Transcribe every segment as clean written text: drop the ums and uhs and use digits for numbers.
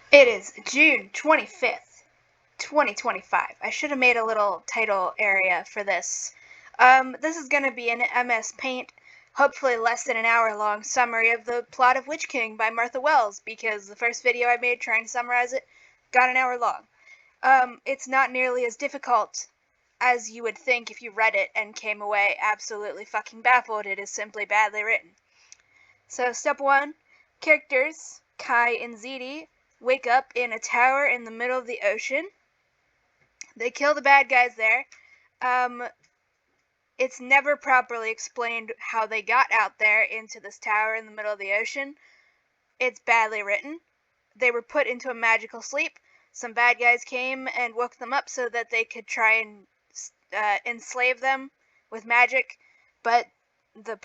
It is June 25th, 2025. I should have made a little title area for this. This is going to be an MS Paint, hopefully less than an hour long summary of the plot of Witch King by Martha Wells, because the first video I made trying to summarize it got an hour long. It's not nearly as difficult as you would think if you read it and came away absolutely fucking baffled. It is simply badly written. So, step 1, characters Kai and Ziti wake up in a tower in the middle of the ocean. They kill the bad guys there. It's never properly explained how they got out there into this tower in the middle of the ocean. It's badly written. They were put into a magical sleep. Some bad guys came and woke them up so that they could try and enslave them with magic, but the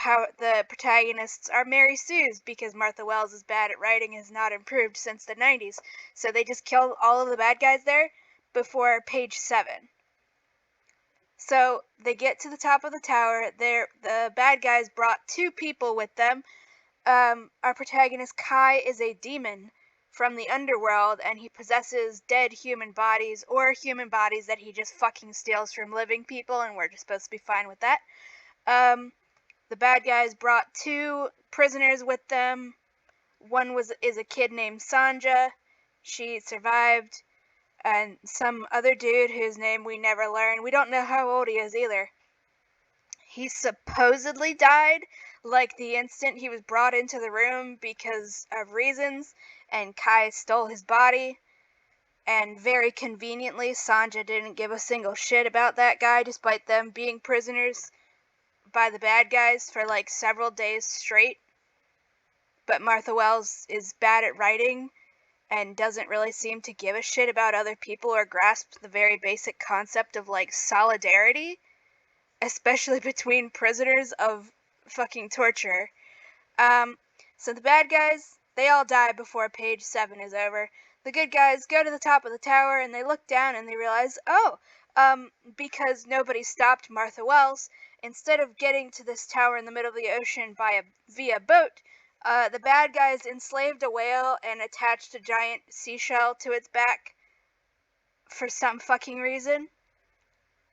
protagonists are Mary Sue's because Martha Wells is bad at writing, has not improved since the 90s. So they just killed all of the bad guys there before page 7. So they get to the top of the tower. The bad guys brought 2 people with them. Our protagonist Kai is a demon from the underworld, and he possesses dead human bodies or human bodies that he just fucking steals from living people, and we're just supposed to be fine with that. The bad guys brought 2 prisoners with them. One is a kid named Sanja. She survived. And some other dude whose name we never learn. We don't know how old he is either. He supposedly died like the instant he was brought into the room because of reasons, and Kai stole his body. And very conveniently, Sanja didn't give a single shit about that guy despite them being prisoners by the bad guys for like several days straight. But Martha Wells is bad at writing and doesn't really seem to give a shit about other people or grasp the very basic concept of like solidarity, especially between prisoners of fucking torture. So the bad guys, they all die before page 7 is over. The good guys go to the top of the tower and they look down and they realize, because nobody stopped Martha Wells, instead of getting to this tower in the middle of the ocean via boat, the bad guys enslaved a whale and attached a giant seashell to its back for some fucking reason.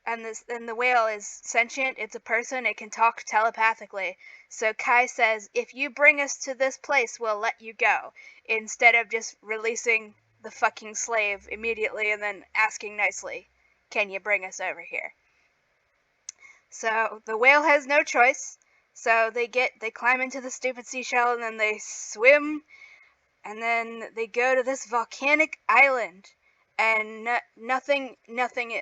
And the whale is sentient, it's a person, it can talk telepathically. So Kai says, if you bring us to this place, we'll let you go, instead of just releasing the fucking slave immediately and then asking nicely, can you bring us over here? So the whale has no choice. So they climb into the stupid seashell and then they swim, and then they go to this volcanic island, and nothing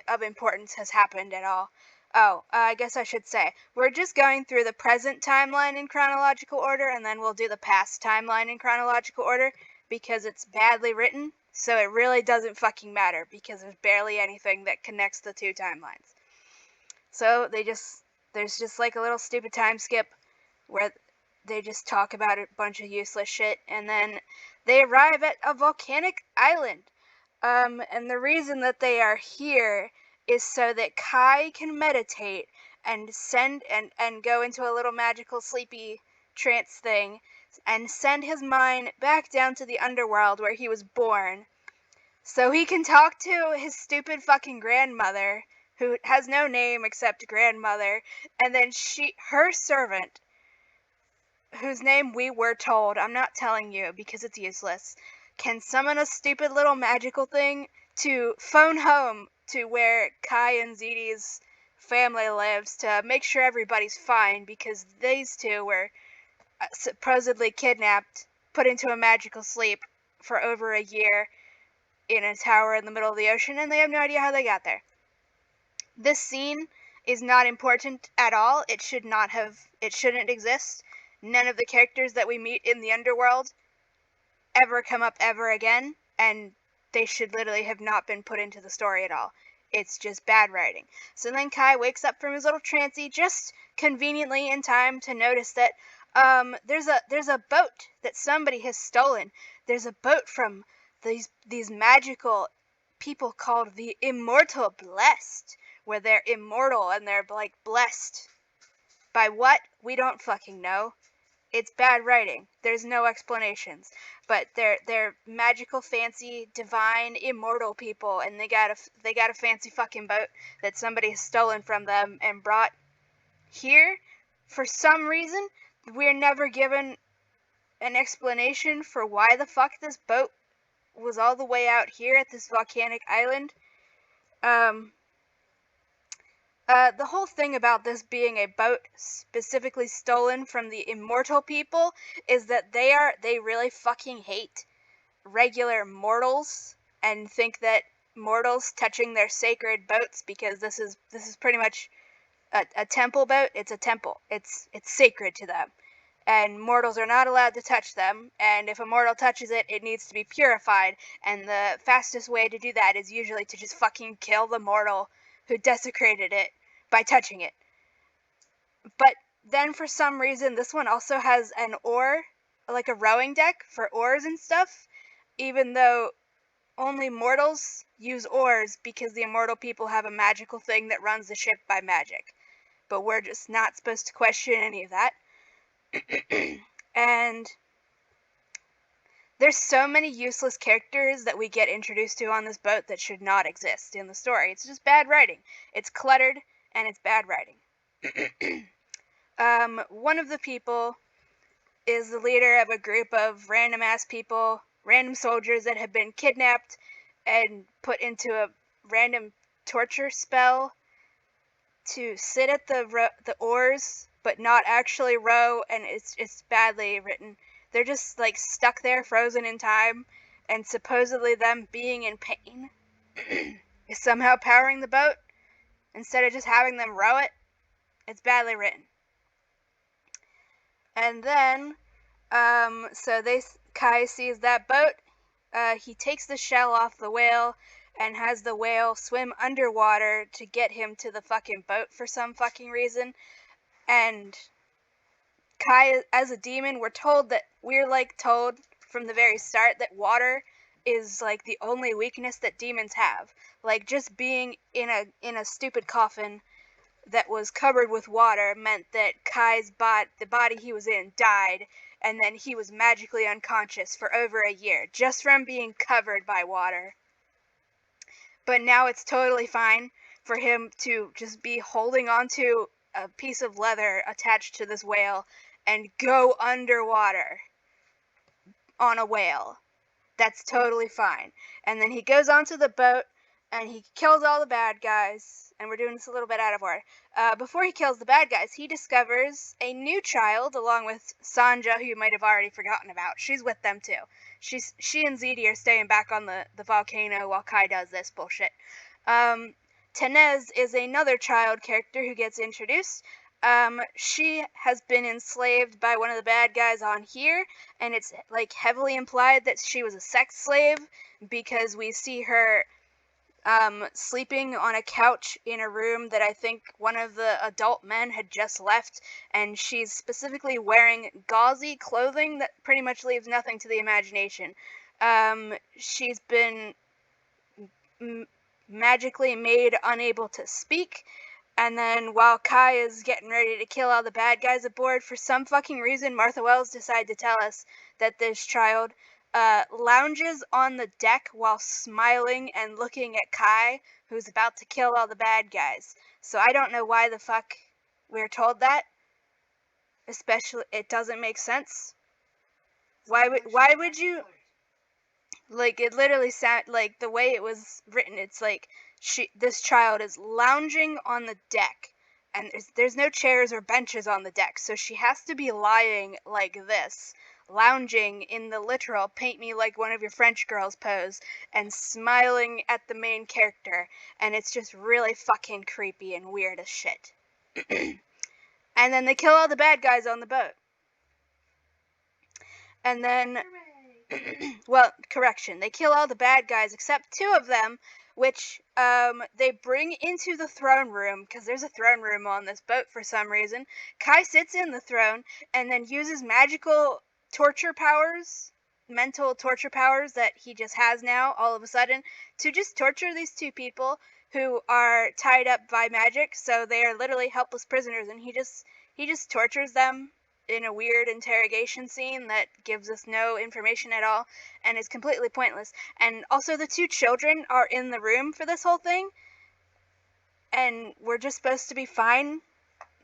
of importance has happened at all. I guess I should say, we're just going through the present timeline in chronological order, and then we'll do the past timeline in chronological order, because it's badly written, so it really doesn't fucking matter, because there's barely anything that connects the 2 timelines. So there's just like a little stupid time skip where they just talk about a bunch of useless shit, and then they arrive at a volcanic island. And the reason that they are here is so that Kai can meditate and and go into a little magical sleepy trance thing and send his mind back down to the underworld where he was born, so he can talk to his stupid fucking grandmother, who has no name except grandmother, and then her servant, whose name we were told, I'm not telling you because it's useless, can summon a stupid little magical thing to phone home to where Kai and Ziti's family lives to make sure everybody's fine, because these 2 were supposedly kidnapped, put into a magical sleep for over a year in a tower in the middle of the ocean, and they have no idea how they got there. This scene is not important at all. It shouldn't exist. None of the characters that we meet in the underworld ever come up ever again, and they should literally have not been put into the story at all. It's just bad writing. So then Kai wakes up from his little trancy just conveniently in time to notice that there's a boat that somebody has stolen. There's a boat from these magical people called the Immortal Blessed, where they're immortal and they're like blessed by what? We don't fucking know. It's bad writing. There's no explanations. But they're magical, fancy, divine, immortal people, and they got a fancy fucking boat that somebody has stolen from them and brought here. For some reason, we're never given an explanation for why the fuck this boat was all the way out here at this volcanic island. The whole thing about this being a boat specifically stolen from the immortal people is that they really fucking hate regular mortals and think that mortals touching their sacred boats, because this is pretty much a temple boat. It's a temple. It's sacred to them. And mortals are not allowed to touch them, and if a mortal touches it, it needs to be purified, and the fastest way to do that is usually to just fucking kill the mortal who desecrated it by touching it. But then for some reason, this one also has an oar, like a rowing deck for oars and stuff, even though only mortals use oars because the immortal people have a magical thing that runs the ship by magic. But we're just not supposed to question any of that. And there's so many useless characters that we get introduced to on this boat that should not exist in the story. It's just bad writing. It's cluttered, and it's bad writing. One of the people is the leader of a group of random ass people, random soldiers that have been kidnapped and put into a random torture spell to sit at the oars but not actually row, and it's badly written. They're just like stuck there, frozen in time, and supposedly them being in pain is somehow powering the boat instead of just having them row it. It's badly written. And then, so Kai sees that boat. He takes the shell off the whale and has the whale swim underwater to get him to the fucking boat for some fucking reason. And Kai, as a demon, we're told from the very start that water is like the only weakness that demons have. Like, just being in a stupid coffin that was covered with water meant that the body he was in, died, and then he was magically unconscious for over a year just from being covered by water. But now it's totally fine for him to just be holding onto a piece of leather attached to this whale and go underwater on a whale. That's totally fine. And then he goes onto the boat and he kills all the bad guys. And we're doing this a little bit out of order. Before he kills the bad guys, he discovers a new child along with Sanja, who you might have already forgotten about. She's with them too. She and Ziti are staying back on the volcano while Kai does this bullshit. Tenez is another child character who gets introduced. She has been enslaved by one of the bad guys on here, and it's like heavily implied that she was a sex slave because we see her sleeping on a couch in a room that I think one of the adult men had just left, and she's specifically wearing gauzy clothing that pretty much leaves nothing to the imagination. She's been magically made unable to speak, and then while Kai is getting ready to kill all the bad guys aboard, for some fucking reason Martha Wells decided to tell us that this child lounges on the deck while smiling and looking at Kai, who's about to kill all the bad guys. So I don't know why the fuck we're told that. Especially, it doesn't make sense. Why would you? Like, it literally sound like the way it was written. It's like this child is lounging on the deck, and there's no chairs or benches on the deck, so she has to be lying like this, lounging in the literal paint me like one of your French girls pose, and smiling at the main character, and it's just really fucking creepy and weird as shit. And then they kill all the bad guys on the boat. And then, well, correction, they kill all the bad guys except 2 of them, which they bring into the throne room, because there's a throne room on this boat for some reason. Kai sits in the throne and then uses magical torture powers, mental torture powers that he just has now all of a sudden, to just torture these 2 people who are tied up by magic, so they are literally helpless prisoners, and he just tortures them in a weird interrogation scene that gives us no information at all and is completely pointless. And also the two children are in the room for this whole thing, and we're just supposed to be fine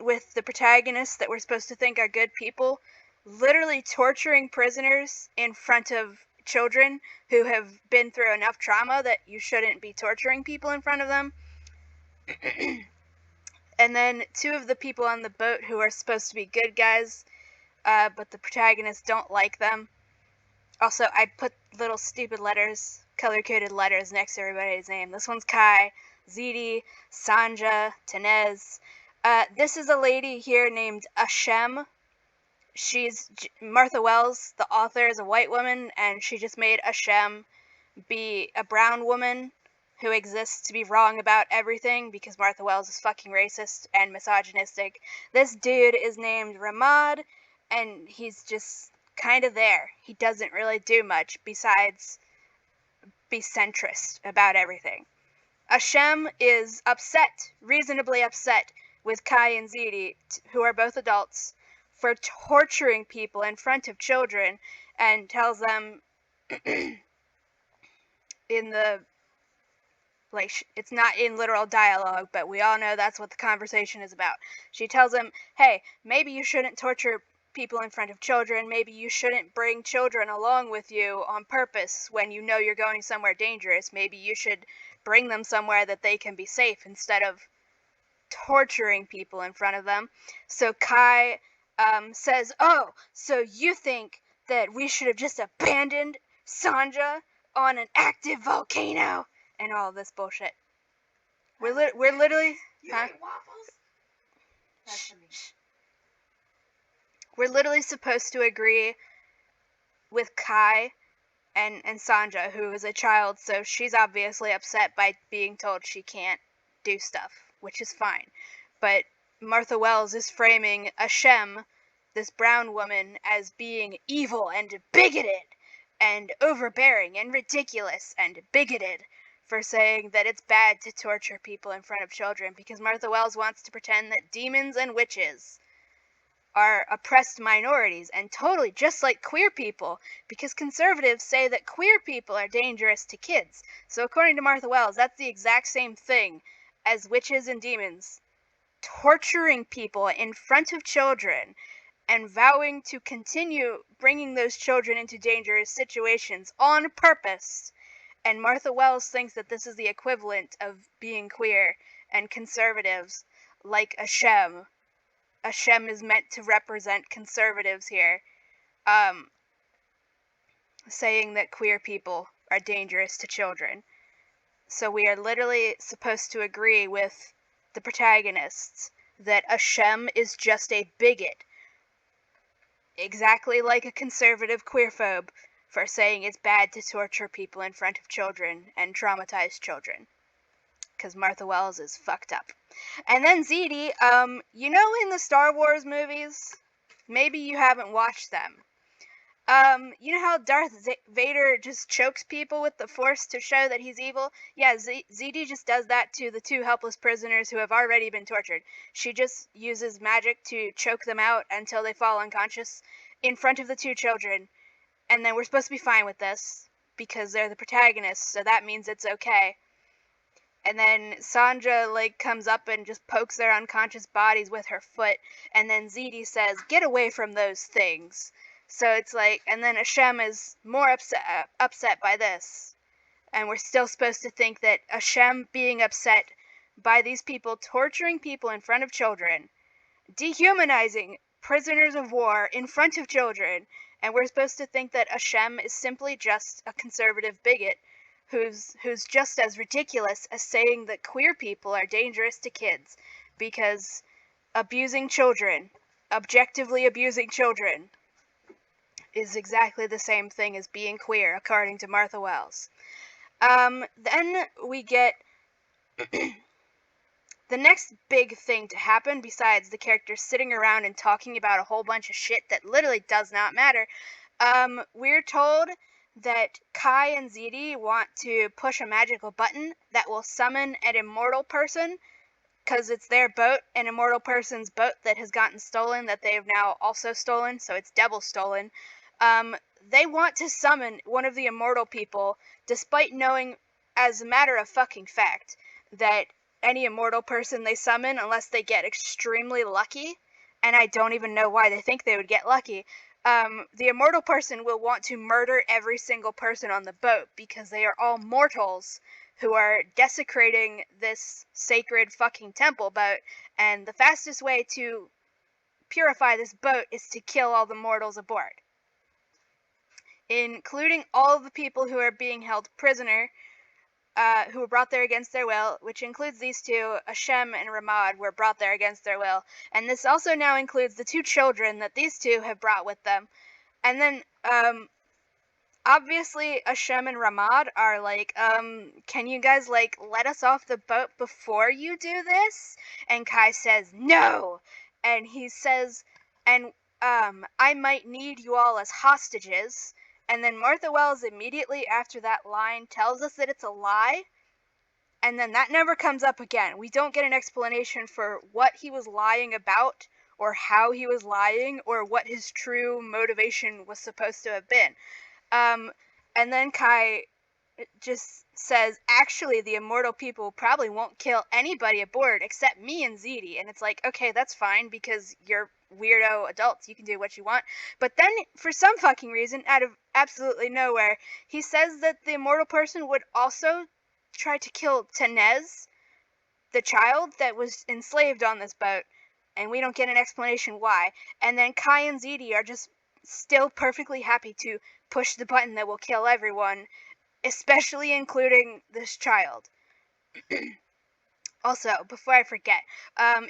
with the protagonists that we're supposed to think are good people literally torturing prisoners in front of children who have been through enough trauma that you shouldn't be torturing people in front of them. And then two of the people on the boat who are supposed to be good guys, but the protagonists don't like them. Also, I put little stupid letters, color-coded letters next to everybody's name. This one's Kai, Ziti, Sanja, Tenez. This is a lady here named Ashem. She's Martha Wells, the author, is a white woman, and she just made Ashem be a brown woman who exists to be wrong about everything because Martha Wells is fucking racist and misogynistic. This dude is named Ramad, and he's just kind of there. He doesn't really do much besides be centrist about everything. Ashem is upset, reasonably upset, with Kai and Ziti, who are both adults, for torturing people in front of children, and tells them in the, like, it's not in literal dialogue, but we all know that's what the conversation is about. She tells them, hey, maybe you shouldn't torture people in front of children. Maybe you shouldn't bring children along with you on purpose when you know you're going somewhere dangerous. Maybe you should bring them somewhere that they can be safe instead of torturing people in front of them. So Kai says, oh, so you think that we should have just abandoned Sanja on an active volcano and all this bullshit. We're literally... You ate waffles? That's for me. We're literally supposed to agree with Kai and Sanja, who is a child, so she's obviously upset by being told she can't do stuff, which is fine. But Martha Wells is framing Ashem, this brown woman, as being evil and bigoted and overbearing and ridiculous and bigoted for saying that it's bad to torture people in front of children, because Martha Wells wants to pretend that demons and witches are oppressed minorities, and totally just like queer people, because conservatives say that queer people are dangerous to kids. So according to Martha Wells, that's the exact same thing as witches and demons torturing people in front of children and vowing to continue bringing those children into dangerous situations on purpose. And Martha Wells thinks that this is the equivalent of being queer, and conservatives like Ashem is meant to represent conservatives here, saying that queer people are dangerous to children. So we are literally supposed to agree with the protagonists that Ashem is just a bigot, exactly like a conservative queerphobe, for saying it's bad to torture people in front of children and traumatize children. Because Martha Wells is fucked up. And then Ziti, you know in the Star Wars movies, maybe you haven't watched them, you know how Darth Vader just chokes people with the Force to show that he's evil? Yeah, Ziti just does that to the two helpless prisoners who have already been tortured. She just uses magic to choke them out until they fall unconscious in front of the two children. And then we're supposed to be fine with this, because they're the protagonists, so that means it's okay. And then Sanja, like, comes up and just pokes their unconscious bodies with her foot, and then Ziti says, get away from those things. So it's like, and then Ashem is more upset by this. And we're still supposed to think that Ashem being upset by these people torturing people in front of children, dehumanizing prisoners of war in front of children, and we're supposed to think that Ashem is simply just a conservative bigot who's just as ridiculous as saying that queer people are dangerous to kids, because abusing children, objectively abusing children, is exactly the same thing as being queer, according to Martha Wells. Then we get the next big thing to happen, besides the characters sitting around and talking about a whole bunch of shit that literally does not matter. We're told that Kai and Ziti want to push a magical button that will summon an immortal person because it's their boat, an immortal person's boat that has gotten stolen, that they have now also stolen, so it's double stolen. They want to summon one of the immortal people, despite knowing, as a matter of fucking fact, that any immortal person they summon, unless they get extremely lucky, and I don't even know why they think they would get lucky, the immortal person will want to murder every single person on the boat because they are all mortals who are desecrating this sacred fucking temple boat, and the fastest way to purify this boat is to kill all the mortals aboard, including all of the people who are being held prisoner, who were brought there against their will, which includes these two, Hashem and Ramad, were brought there against their will. And this also now includes the two children that these two have brought with them. And then, obviously, Hashem and Ramad are like, can you guys, like, let us off the boat before you do this? And Kai says, no! And he says, and, I might need you all as hostages. And then Martha Wells immediately after that line tells us that it's a lie. And then that never comes up again. We don't get an explanation for what he was lying about, or how he was lying, or what his true motivation was supposed to have been. And then Kai just says, actually, the immortal people probably won't kill anybody aboard except me and Ziti. And it's like, okay, that's fine, because you're weirdo adults, you can do what you want. But then, for some fucking reason, out of absolutely nowhere, he says that the immortal person would also try to kill Tenez, the child that was enslaved on this boat, and we don't get an explanation why. And then Kai and Ziti are just still perfectly happy to push the button that will kill everyone, especially including this child. Also, before I forget,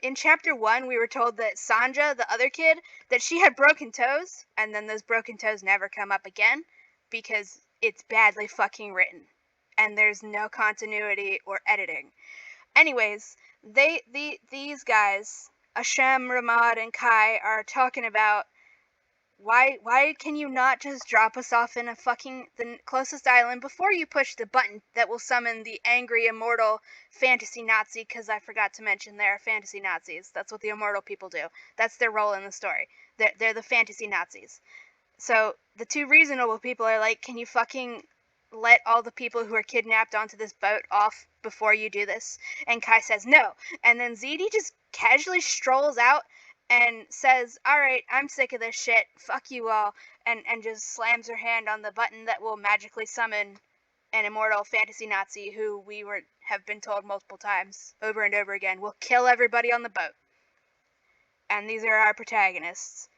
in chapter 1, we were told that Sanja, the other kid, that she had broken toes, and then those broken toes never come up again, because it's badly fucking written, and there's no continuity or editing. Anyways, these guys, Hashem, Ramad, and Kai, are talking about why can you not just drop us off in the closest island before you push the button that will summon the angry immortal fantasy Nazi? Because I forgot to mention they're fantasy Nazis. That's what the immortal people do. That's their role in the story. They're the fantasy Nazis. So the two reasonable people are like, can you fucking let all the people who are kidnapped onto this boat off before you do this? And Kai says no. And then Ziti just casually strolls out and says, alright, I'm sick of this shit, fuck you all, and just slams her hand on the button that will magically summon an immortal fantasy Nazi who have been told multiple times, over and over again, will kill everybody on the boat. And these are our protagonists,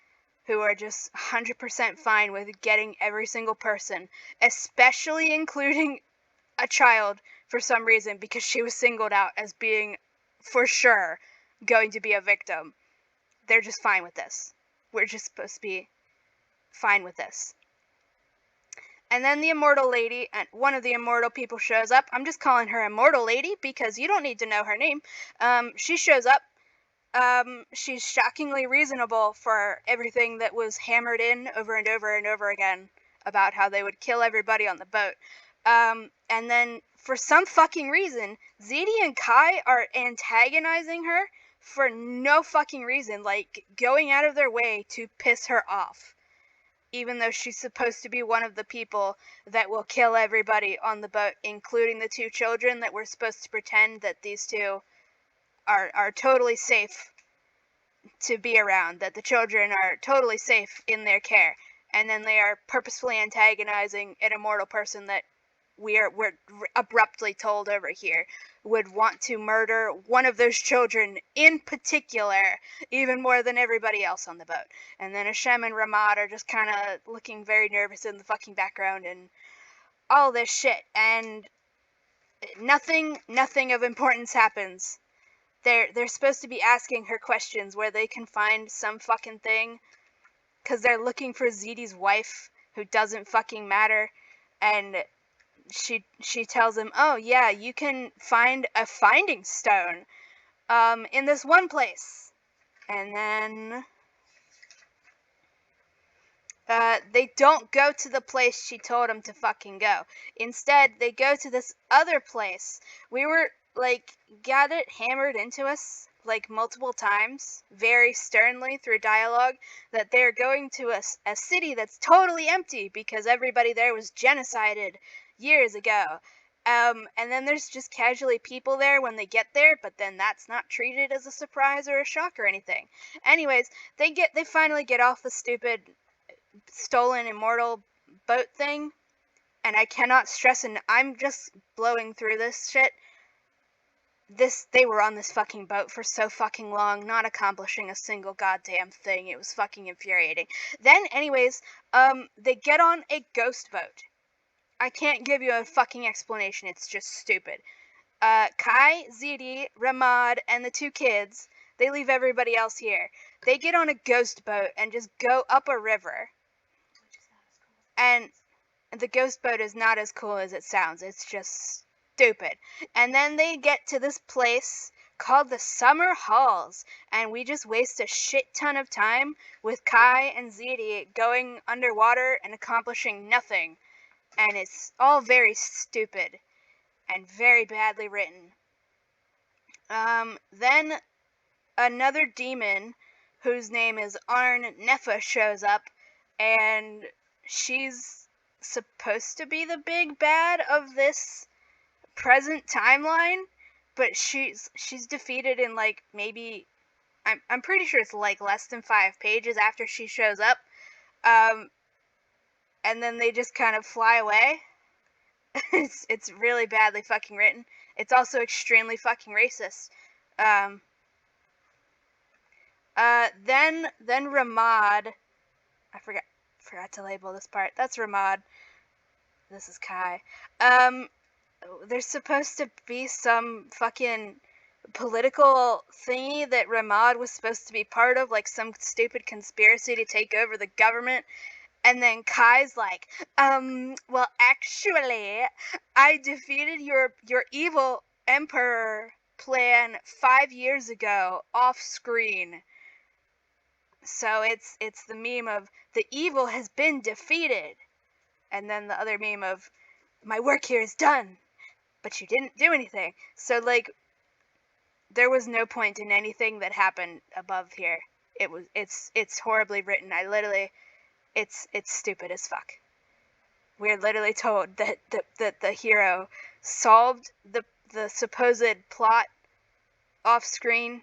who are just 100% fine with getting every single person, especially including a child for some reason, because she was singled out as being, for sure, going to be a victim. They're just fine with this. We're just supposed to be fine with this. And then the immortal lady, and one of the immortal people shows up. I'm just calling her Immortal Lady because you don't need to know her name. She shows up. She's shockingly reasonable for everything that was hammered in over and over and over again about how they would kill everybody on the boat. And then, for some fucking reason, Ziti and Kai are antagonizing her for no fucking reason, like going out of their way to piss her off, even though she's supposed to be one of the people that will kill everybody on the boat, including the two children that we're supposed to pretend that these two are totally safe to be around, that the children are totally safe in their care, and then they are purposefully antagonizing an immortal person that we're abruptly told over here would want to murder one of those children in particular, even more than everybody else on the boat. And then Hashem and Ramad are just kind of looking very nervous in the fucking background and all this shit. And nothing of importance happens. They're supposed to be asking her questions where they can find some fucking thing, because they're looking for Ziti's wife, who doesn't fucking matter, and she tells him, oh yeah, you can find a finding stone in this one place. And then they don't go to the place she told them to fucking go. Instead, they go to this other place. We were like, got it hammered into us, like, multiple times, very sternly through dialogue, that they're going to a city that's totally empty because everybody there was genocided years ago. And then there's just casually people there when they get there, but then that's not treated as a surprise or a shock or anything. Anyways, they finally get off the stupid stolen immortal boat thing, and I cannot stress, and I'm just blowing through this shit. They were on this fucking boat for so fucking long, not accomplishing a single goddamn thing. It was fucking infuriating. Then, anyways, they get on a ghost boat. I can't give you a fucking explanation. It's just stupid. Kai, Zidi, Ramad, and the two kids, they leave everybody else here. They get on a ghost boat and just go up a river. And the ghost boat is not as cool as it sounds. It's just stupid. And then they get to this place called the Summer Halls, and we just waste a shit ton of time with Kai and Zidi going underwater and accomplishing nothing. And it's all very stupid and very badly written. Then another demon whose name is Arn Nefa shows up, and she's supposed to be the big bad of this present timeline, but she's defeated in like maybe I'm pretty sure it's like less than 5 pages after she shows up. And then they just kind of fly away. It's really badly fucking written. It's also extremely fucking racist. Then Ramad, I forgot to label this part. That's Ramad. This is Kai. There's supposed to be some fucking political thingy that Ramad was supposed to be part of, like some stupid conspiracy to take over the government. And then Kai's like, well, actually, I defeated your evil emperor plan 5 years ago off screen. So it's the meme of the evil has been defeated. And then the other meme of my work here is done, but you didn't do anything. So like there was no point in anything that happened above here. It's horribly written. It's stupid as fuck. We're literally told that the hero solved the supposed plot off screen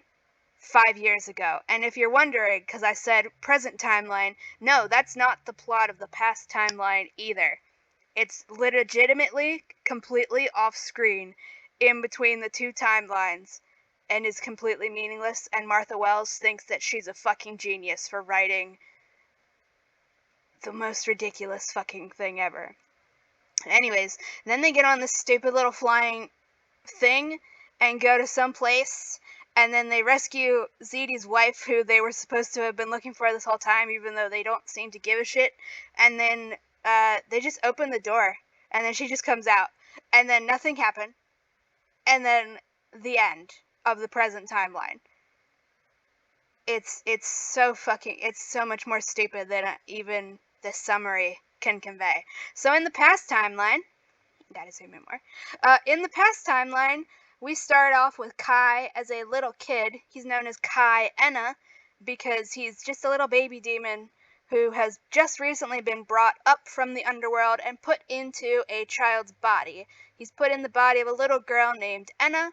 5 years ago. And if you're wondering, because I said present timeline, no, that's not the plot of the past timeline either. It's legitimately completely off screen in between the two timelines and is completely meaningless, and Martha Wells thinks that she's a fucking genius for writing the most ridiculous fucking thing ever. Anyways, then they get on this stupid little flying thing and go to some place, and then they rescue Zidi's wife, who they were supposed to have been looking for this whole time, even though they don't seem to give a shit. And then they just open the door, and then she just comes out, and then nothing happened, and then the end of the present timeline. It's so much more stupid than even this summary can convey. So in the past timeline, gotta zoom in more. In the past timeline, we start off with Kai as a little kid. He's known as Kai Enna because he's just a little baby demon who has just recently been brought up from the underworld and put into a child's body. He's put in the body of a little girl named Enna.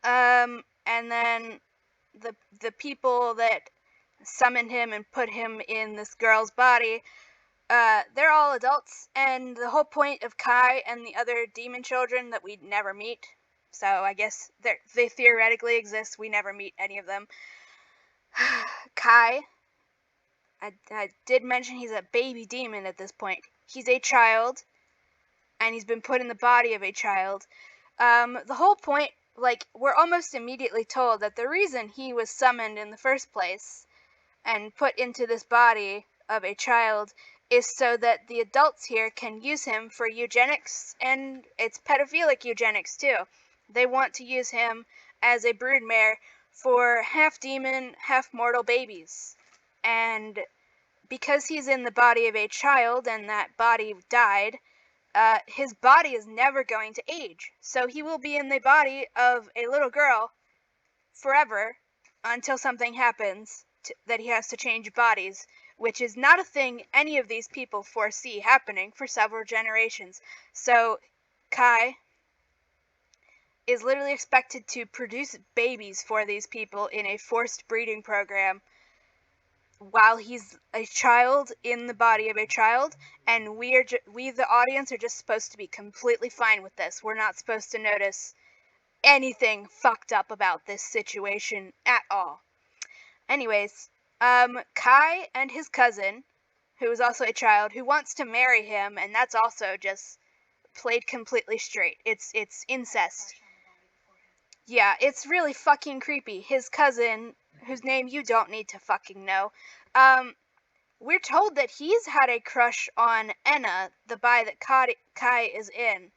And then the people that summoned him and put him in this girl's body, they're all adults, and the whole point of Kai and the other demon children that we never meet, so I guess they theoretically exist, we never meet any of them. Kai, I did mention he's a baby demon at this point. He's a child, and he's been put in the body of a child. The whole point, like, we're almost immediately told that the reason he was summoned in the first place and put into this body of a child is so that the adults here can use him for eugenics, and it's pedophilic eugenics too. They want to use him as a broodmare for half demon, half mortal babies. And because he's in the body of a child and that body died, his body is never going to age. So he will be in the body of a little girl forever until something happens that he has to change bodies, which is not a thing any of these people foresee happening for several generations. So Kai is literally expected to produce babies for these people in a forced breeding program while he's a child in the body of a child, and we the audience are just supposed to be completely fine with this. We're not supposed to notice anything fucked up about this situation at all. Anyways, Kai and his cousin, who is also a child, who wants to marry him, and that's also just played completely straight. It's incest. Yeah, it's really fucking creepy. His cousin, whose name you don't need to fucking know, we're told that he's had a crush on Enna, the bi that Kai is in.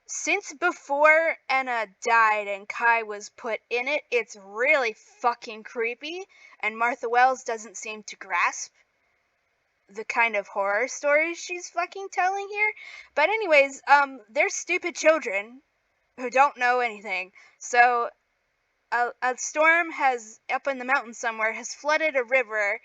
Since before Enna died and Kai was put in it, it's really fucking creepy, and Martha Wells doesn't seem to grasp the kind of horror stories she's fucking telling here. But anyways, they're stupid children who don't know anything. So a storm has up in the mountains somewhere has flooded a river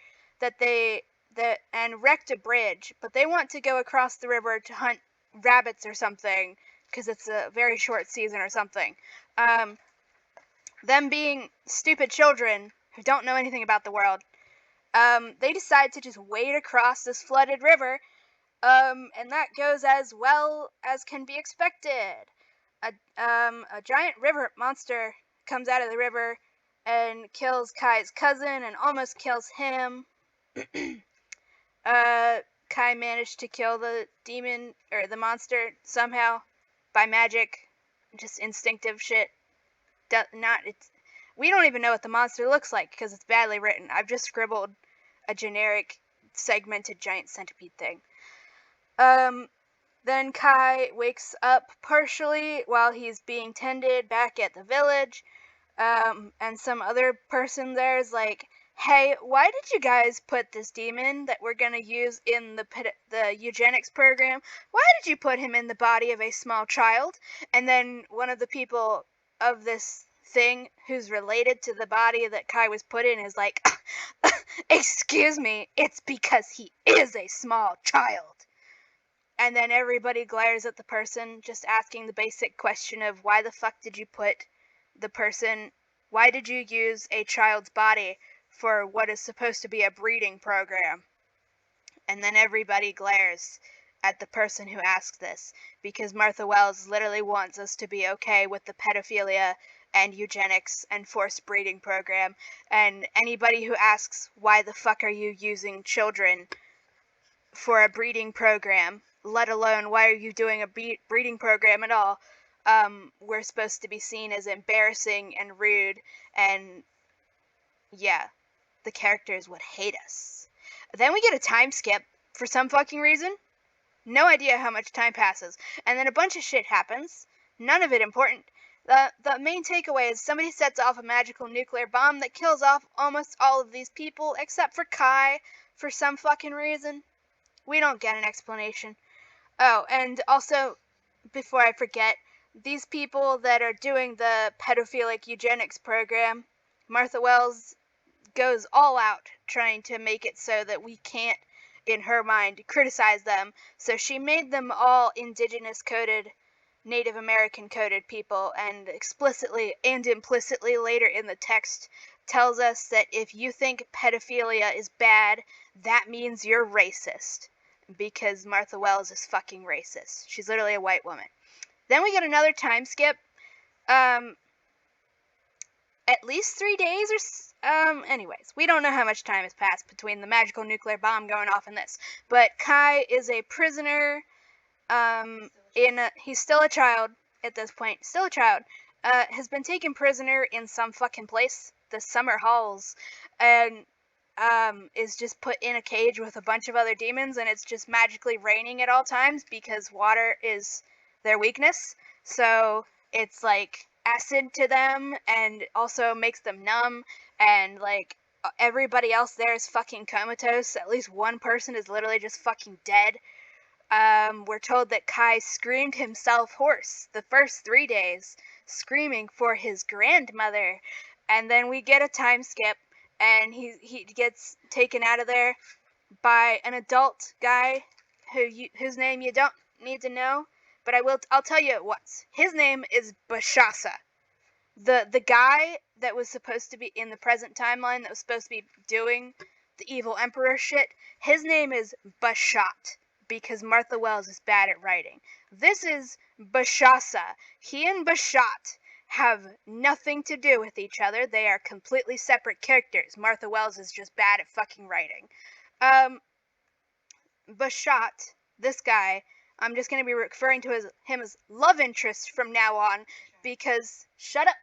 and wrecked a bridge, but they want to go across the river to hunt rabbits or something because it's a very short season or something. Them being stupid children who don't know anything about the world, they decide to just wade across this flooded river, and that goes as well as can be expected. A giant river monster comes out of the river and kills Kai's cousin and almost kills him. Kai managed to kill the demon or the monster somehow by magic, just instinctive shit. We don't even know what the monster looks like because it's badly written. I've just scribbled a generic segmented giant centipede thing. Then Kai wakes up partially while he's being tended back at the village, and some other person there is like, hey, why did you guys put this demon that we're going to use in the eugenics program, why did you put him in the body of a small child? And then one of the people of this thing who's related to the body that Kai was put in is like, excuse me, it's because he is a small child. And then everybody glares at the person, just asking the basic question of why the fuck did you put the person, why did you use a child's body for what is supposed to be a breeding program? And then everybody glares at the person who asked this, because Martha Wells literally wants us to be okay with the pedophilia and eugenics and forced breeding program, and anybody who asks why the fuck are you using children for a breeding program, let alone why are you doing a breeding program at all, we're supposed to be seen as embarrassing and rude, and yeah, the characters would hate us. Then we get a time skip for some fucking reason. No idea how much time passes. And then a bunch of shit happens. None of it important. The main takeaway is somebody sets off a magical nuclear bomb that kills off almost all of these people except for Kai for some fucking reason. We don't get an explanation. Oh, and also, before I forget, these people that are doing the pedophilic eugenics program, Martha Wells goes all out trying to make it so that we can't, in her mind, criticize them. So she made them all indigenous coded, Native American coded people, and explicitly and implicitly later in the text tells us that if you think pedophilia is bad, that means you're racist. Because Martha Wells is fucking racist. She's literally a white woman. Then we get another time skip. At least 3 days or anyways, we don't know how much time has passed between the magical nuclear bomb going off and this. But Kai is a prisoner. He's still a child at this point. Still a child. Has been taken prisoner in some fucking place, the Summer Halls, and is just put in a cage with a bunch of other demons, and it's just magically raining at all times because water is their weakness. So it's like acid to them and also makes them numb, and like everybody else there is fucking comatose. At least one person is literally just fucking dead. We're told that Kai screamed himself hoarse the first 3 days, screaming for his grandmother. And then we get a time skip, and he gets taken out of there by an adult guy whose name you don't need to know, but I'll tell you it once. His name is Bashasa. The guy that was supposed to be in the present timeline, that was supposed to be doing the evil emperor shit, his name is Bashat, because Martha Wells is bad at writing. This is Bashasa. He and Bashat have nothing to do with each other. They are completely separate characters. Martha Wells is just bad at fucking writing. Bashat, this guy, I'm just going to be referring to him as love interest from now on, because shut up.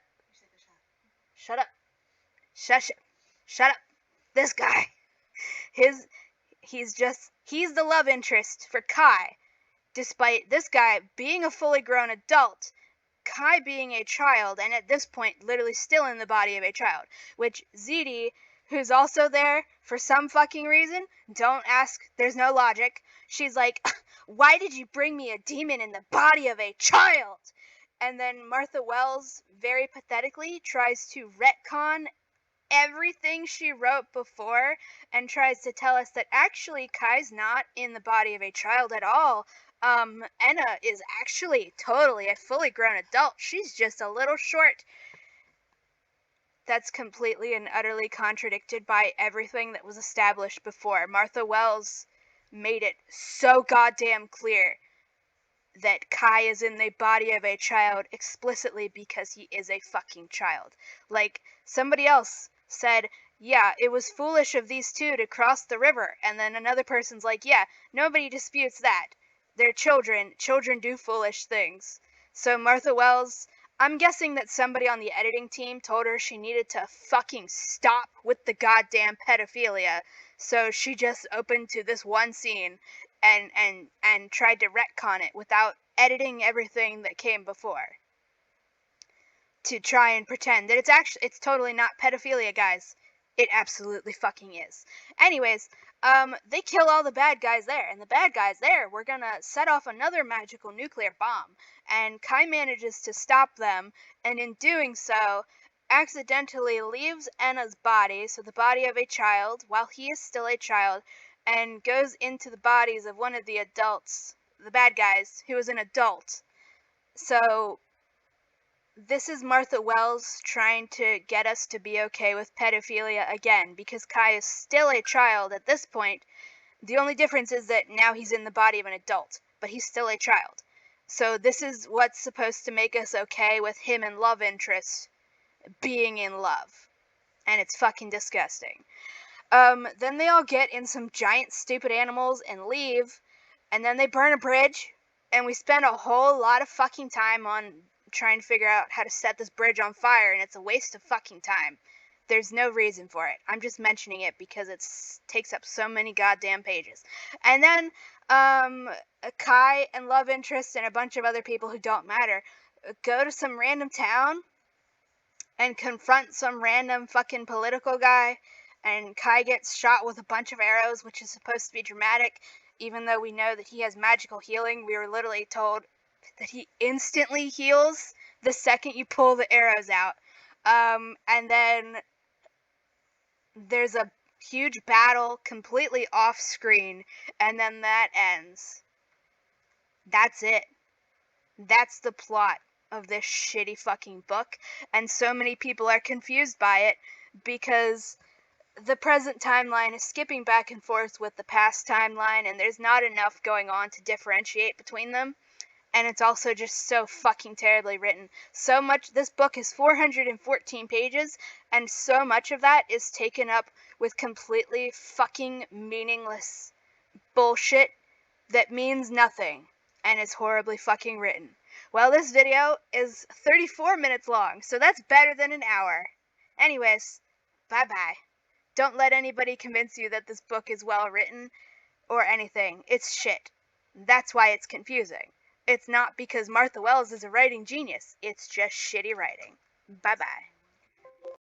Shut up. Shush it. Shut up. This guy. He's the love interest for Kai. Despite this guy being a fully grown adult, Kai being a child, and at this point literally still in the body of a child, which Ziti, who's also there for some fucking reason, don't ask, there's no logic, she's like, why did you bring me a demon in the body of a child? And then Martha Wells very pathetically tries to retcon everything she wrote before and tries to tell us that actually Kai's not in the body of a child at all. Enna is actually totally a fully grown adult. She's just a little short. That's completely and utterly contradicted by everything that was established before. Martha Wells made it so goddamn clear that Kai is in the body of a child explicitly because he is a fucking child. Like, somebody else said, yeah, it was foolish of these two to cross the river, and then another person's like, yeah, nobody disputes that. They're children. Children do foolish things. So Martha Wells, I'm guessing that somebody on the editing team told her she needed to fucking stop with the goddamn pedophilia, so she just opened to this one scene and tried to retcon it without editing everything that came before, to try and pretend that it's totally not pedophilia, guys. It absolutely fucking is. Anyways, they kill all the bad guys there, and the bad guys there were gonna set off another magical nuclear bomb, and Kai manages to stop them, and in doing so, accidentally leaves Enna's body, so the body of a child, while he is still a child, and goes into the bodies of one of the adults, the bad guys, who is an adult. So this is Martha Wells trying to get us to be okay with pedophilia again, because Kai is still a child at this point. The only difference is that now he's in the body of an adult, but he's still a child. So this is what's supposed to make us okay with him and love interest being in love. And it's fucking disgusting. Then they all get in some giant stupid animals and leave, and then they burn a bridge, and we spend a whole lot of fucking time on trying to figure out how to set this bridge on fire, and it's a waste of fucking time. There's no reason for it. I'm just mentioning it because it takes up so many goddamn pages. And then, Kai and love interest and a bunch of other people who don't matter go to some random town and confront some random fucking political guy, and Kai gets shot with a bunch of arrows, which is supposed to be dramatic, even though we know that he has magical healing. We were literally told that he instantly heals the second you pull the arrows out. And then there's a huge battle completely off screen, and then that ends. That's it. That's the plot of this shitty fucking book, and so many people are confused by it because the present timeline is skipping back and forth with the past timeline, and there's not enough going on to differentiate between them. And it's also just so fucking terribly written. So much, this book is 414 pages, and so much of that is taken up with completely fucking meaningless bullshit that means nothing and is horribly fucking written. Well, this video is 34 minutes long, so that's better than an hour. Anyways, bye-bye. Don't let anybody convince you that this book is well written or anything. It's shit. That's why it's confusing. It's not because Martha Wells is a writing genius. It's just shitty writing. Bye-bye.